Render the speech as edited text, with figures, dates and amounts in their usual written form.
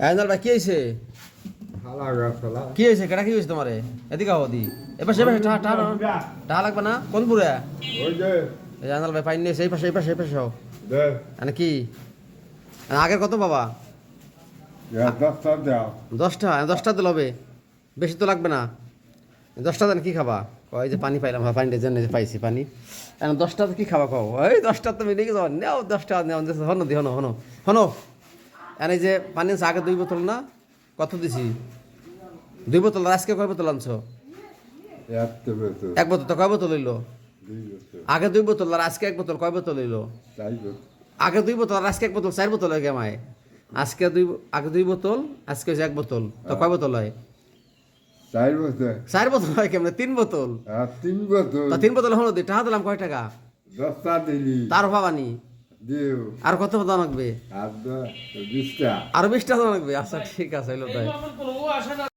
আইনাল ভাই কি হয়েছে? কি হয়েছে? কেটা কি হয়েছে তোমারে? এদিকে আও দি। এবার সে পাশে টাকা লাগবে না? কোন পুরা? এই আইনাল ভাই পাইনি এই পাশে হও। মানে কি? আগের কত বাবা? 10টা 10টা তো লবে, বেশি তো লাগবে না। 10টা দেন, কি খাবা? ওই যে পানি পাইলাম, পানিটা জন্য যে পাইছি পানি। এখন 10টা কি খাবা খাও? ওই 10টা তুমি নিয়ে যাও, নেও 10টা নেও। হনো দি হনো হনো হনো এখন এই যে পানি আনছো আগে 2 বোতল না? কত দিছি? 2 বোতল। আর আজকে কয় বোতল আনছো? 1 বোতল। তো কয় বোতল হইলো? আগে 2 বোতল আর আজকে 1 বোতল, কয় বোতল হইলো? আগে 2 বোতল আর আজকে 1 বোতল, 4 বোতল হয়ে গেমায়। আগে 2 বোতল, আজকে হচ্ছে 1 বোতল। তো কয় বোতল হয়? 4 বোতল হয় কেমনে? 3 বোতল। তো 3 বোতল হলো দি। টাকা দিলাম কয় টাকা? তার ভাবানি আর কত দাম লাগবে? আরো 20টা দাম লাগবে। আচ্ছা ঠিক আছে, হইলো তাই।